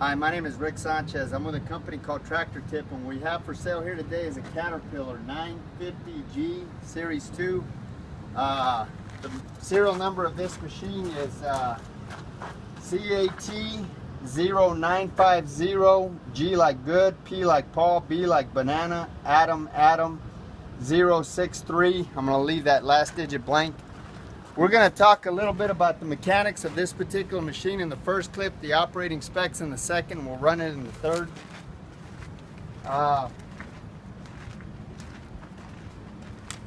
Hi, my name is Rick Sanchez. I'm with a company called Tractor Tip, and what we have for sale here today is a Caterpillar 950G Series 2. The serial number of this machine is CAT0950, G like good, P like Paul, B like banana, Adam 063. I'm going to leave that last digit blank. We're going to talk a little bit about the mechanics of this particular machine in the first clip, the operating specs in the second. We'll run it in the third.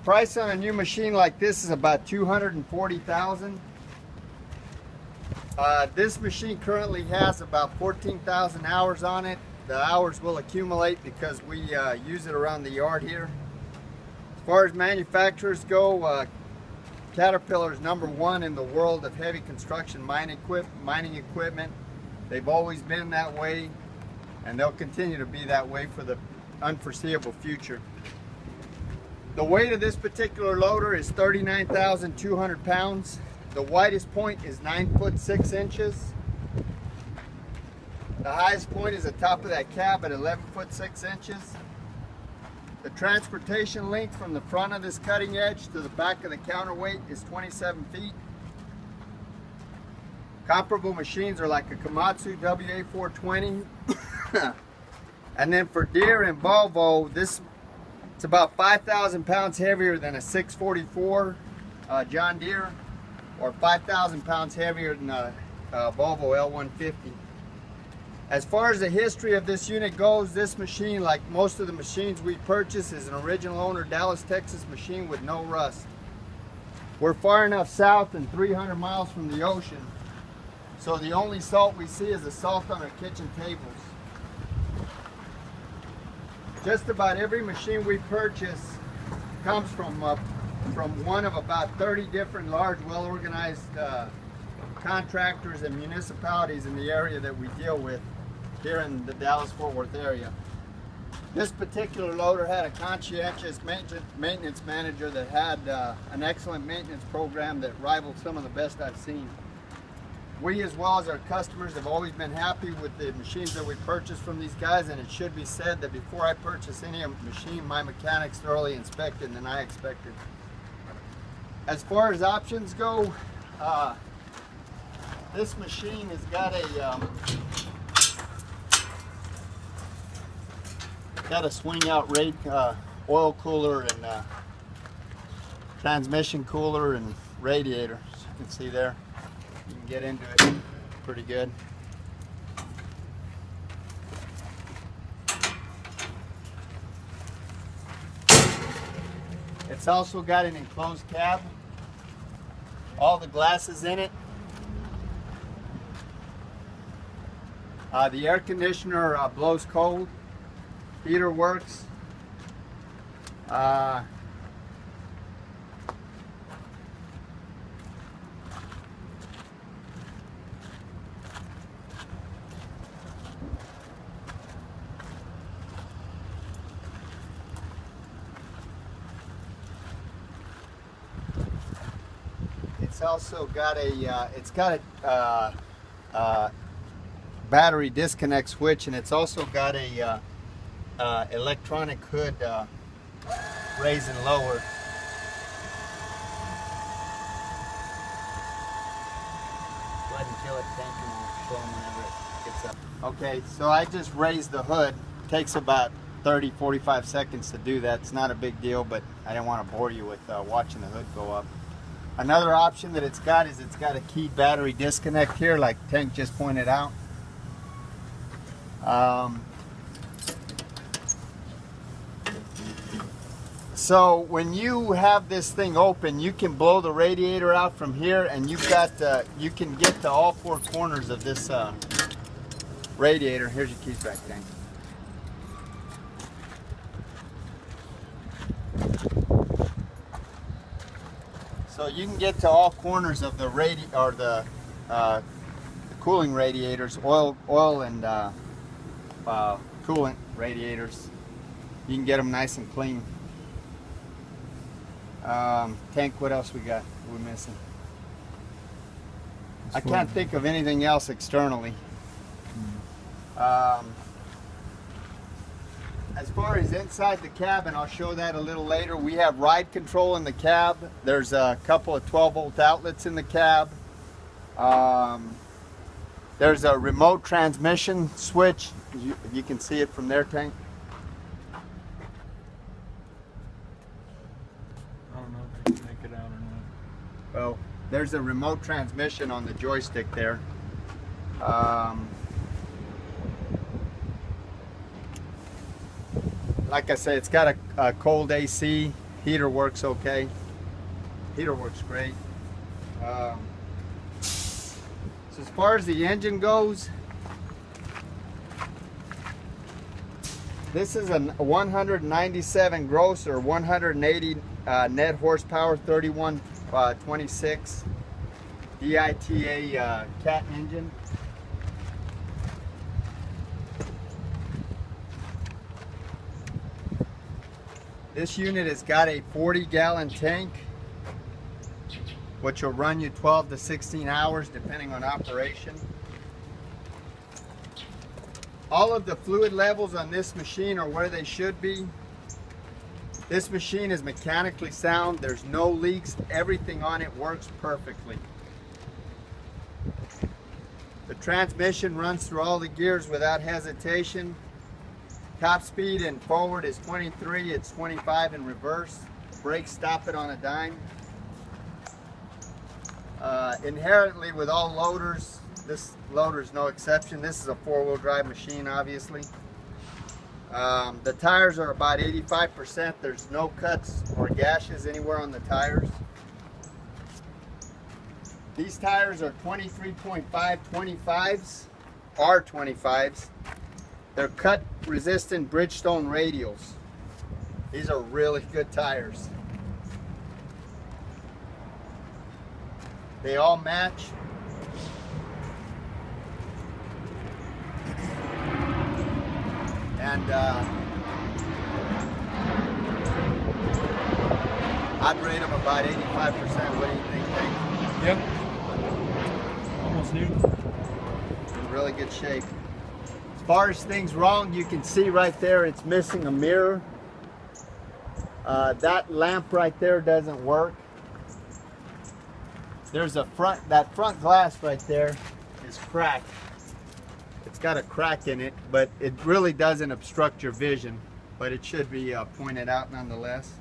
Price on a new machine like this is about $240,000. This machine currently has about 14,000 hours on it. The hours will accumulate because we use it around the yard here. As far as manufacturers go, Caterpillar is #1 in the world of heavy construction mining equipment. They've always been that way, and they'll continue to be that way for the unforeseeable future. The weight of this particular loader is 39,200 pounds. The widest point is 9 foot 6 inches. The highest point is the top of that cab at 11 foot 6 inches. The transportation length from the front of this cutting edge to the back of the counterweight is 27 feet. Comparable machines are like a Komatsu WA420. And then for Deere and Volvo, it's about 5,000 pounds heavier than a 644 John Deere, or 5,000 pounds heavier than a Volvo L150. As far as the history of this unit goes, this machine, like most of the machines we purchase, is an original owner Dallas, Texas machine with no rust. We're far enough south and 300 miles from the ocean, so the only salt we see is the salt on our kitchen tables. Just about every machine we purchase comes from one of about 30 different large, well-organized contractors and municipalities in the area that we deal with here in the Dallas-Fort Worth area. This particular loader had a conscientious maintenance manager that had an excellent maintenance program that rivaled some of the best I've seen. We, as well as our customers, have always been happy with the machines that we purchase from these guys, and it should be said that before I purchase any machine, my mechanics thoroughly inspected and I expected. As far as options go, this machine has got a swing out rate, oil cooler, and transmission cooler and radiator. As you can see there, you can get into it pretty good. It's also got an enclosed cab, all the glasses in it. The air conditioner blows cold, heater works. It's also got a battery disconnect switch, and it's also got a electronic hood raise and lower. Go ahead and kill it, Tank, and we'll show them whenever it gets up. Okay, so I just raised the hood. It takes about 30-45 seconds to do that. It's not a big deal, but I didn't want to bore you with watching the hood go up. Another option that it's got is it's got a keyed battery disconnect here, like Tank just pointed out. So when you have this thing open, you can blow the radiator out from here, and you can get to all four corners of this radiator. Here's your keys back, Tank. So you can get to all corners of the the cooling radiators, oil and coolant radiators. You can get them nice and clean. Tank, what else we got? We're missing. I can't think of anything else externally. As far as inside the cabin, I'll show that a little later. We have ride control in the cab. There's a couple of 12-volt outlets in the cab. There's a remote transmission switch. You can see it from their tank. I don't know if they can make it out or not. Well, there's a remote transmission on the joystick there. Like I say, it's got a cold AC. Heater works okay. Heater works great. So as far as the engine goes, this is a 197 gross or 180 net horsepower, 3126 DITA cat engine. This unit has got a 40-gallon tank, which will run you 12 to 16 hours depending on operation. All of the fluid levels on this machine are where they should be. This machine is mechanically sound. There's no leaks. Everything on it works perfectly. The transmission runs through all the gears without hesitation. Top speed in forward is 23, it's 25 in reverse. Brakes stop it on a dime. Inherently with all loaders, this loader is no exception. This is a four-wheel drive machine, obviously. The tires are about 85%. There's no cuts or gashes anywhere on the tires. These tires are 23.5 25s, R25s. They're cut resistant Bridgestone radials. These are really good tires. They all match. And I'd rate them about 85%. What do you think, Hank? Yep. Almost new. In really good shape. As far as things wrong, you can see right there it's missing a mirror. That lamp right there doesn't work. There's a that front glass right there is cracked. It's got a crack in it, but it really doesn't obstruct your vision, but it should be pointed out nonetheless.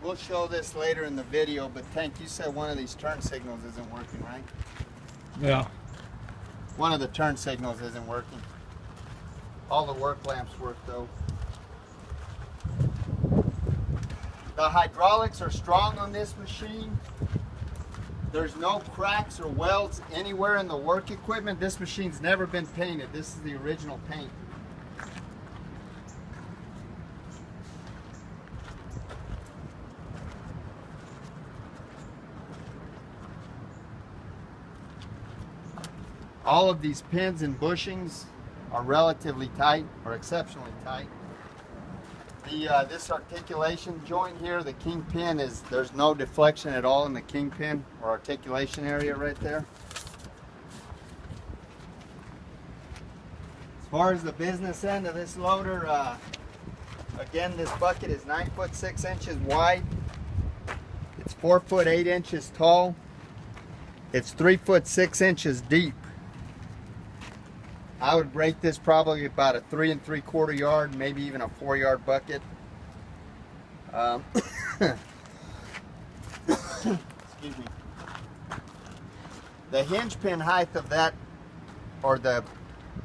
We'll show this later in the video, but Tank, you said one of these turn signals isn't working, right? Yeah. One of the turn signals isn't working. All the work lamps work though. The hydraulics are strong on this machine. There's no cracks or welds anywhere in the work equipment. This machine's never been painted. This is the original paint. All of these pins and bushings are relatively tight or exceptionally tight. This articulation joint here, the kingpin, there's no deflection at all in the kingpin or articulation area right there. As far as the business end of this loader, again, this bucket is 9 foot 6 inches wide. It's 4 foot 8 inches tall. It's 3 foot 6 inches deep. I would rate this probably about a 3 3/4 yard, maybe even a 4 yard bucket. Excuse me. The hinge pin height of that, or the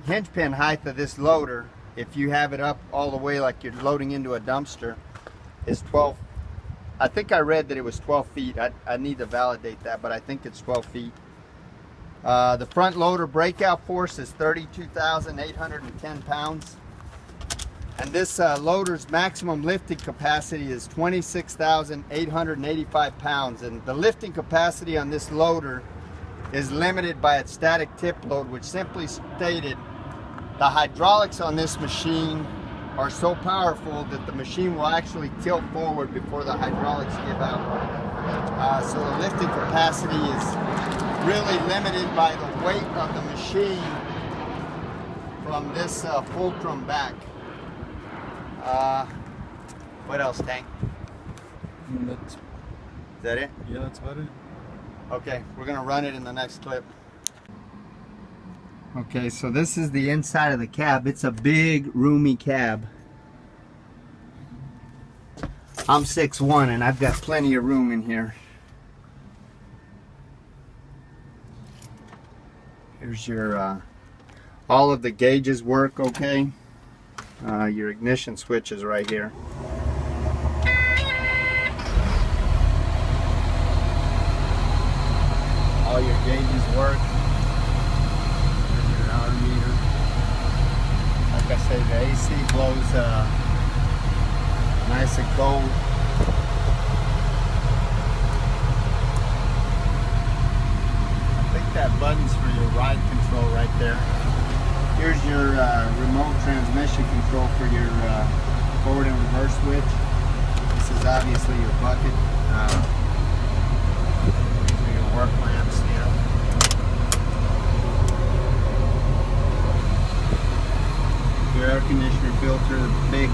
hinge pin height of this loader, if you have it up all the way like you're loading into a dumpster, is 12. I think I read that it was 12 feet. I need to validate that, but I think it's 12 feet. The front loader breakout force is 32,810 pounds. And this loader's maximum lifting capacity is 26,885 pounds. And the lifting capacity on this loader is limited by its static tip load, which simply stated the hydraulics on this machine are so powerful that the machine will actually tilt forward before the hydraulics give out. So the lifting capacity is really limited by the weight of the machine from this fulcrum back. What else, Tank? That's, Is that it? yeah, that's about it. Okay, we're gonna run it in the next clip. Okay, so this is the inside of the cab. It's a big, roomy cab. I'm 6'1" and I've got plenty of room in here. Here's your, all of the gauges work okay. Your ignition switch is right here. All your gauges work. There's your hour meter. Like I say, the AC blows nice and cold. I think that button's for your ride control right there. Here's your remote transmission control for your forward and reverse switch. This is obviously your bucket. These are your work lamps here. Your air conditioner filter, the big,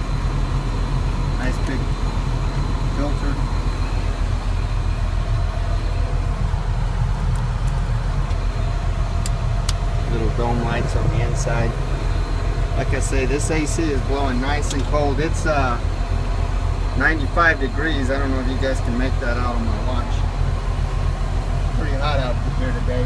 nice big filter. Little dome lights on the inside. Like I say, this AC is blowing nice and cold. It's 95 degrees. I don't know if you guys can make that out on my watch. Pretty hot out here today.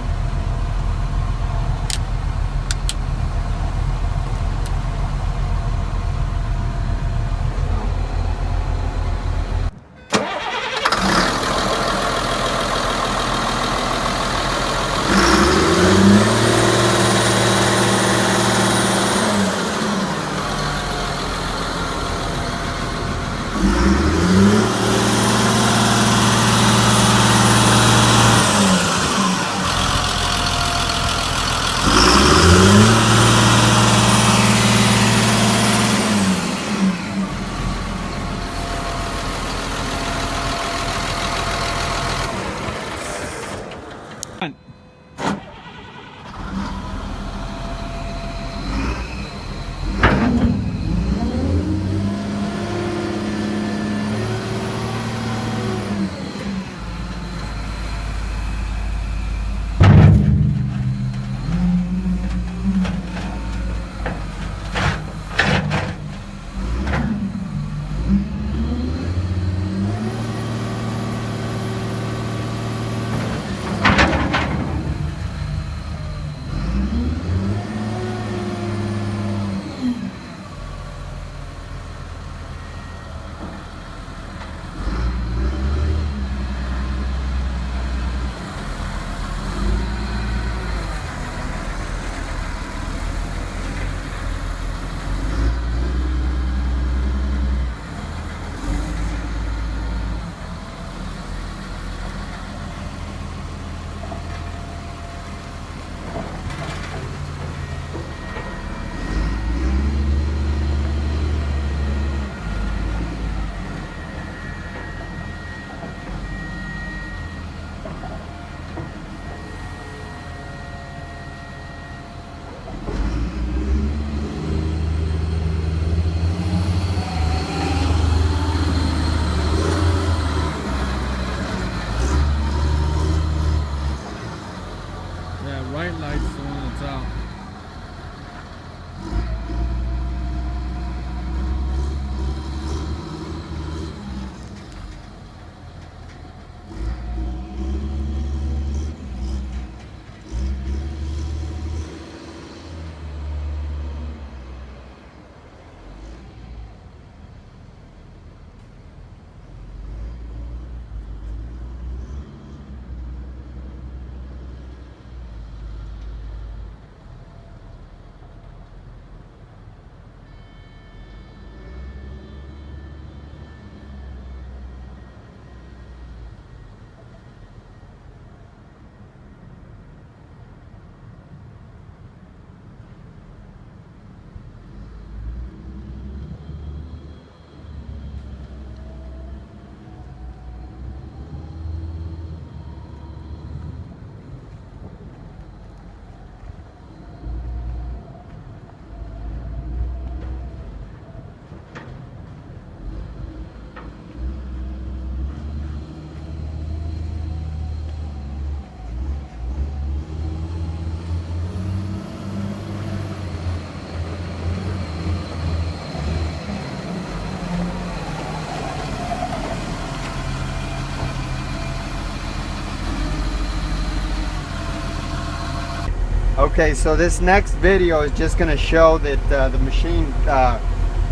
Okay, so this next video is just going to show that the machine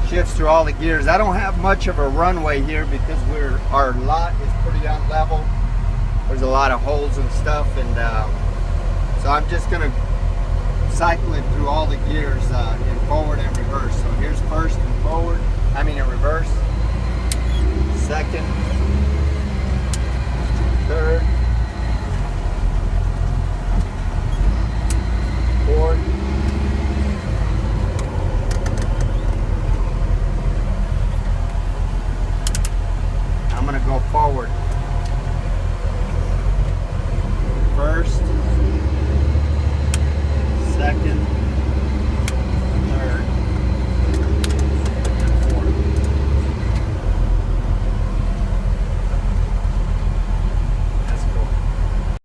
shifts through all the gears. I don't have much of a runway here because our lot is pretty unlevel. There's a lot of holes and stuff, and so I'm just going to cycle it through all the gears in forward and reverse. So here's first and forward, in reverse, second,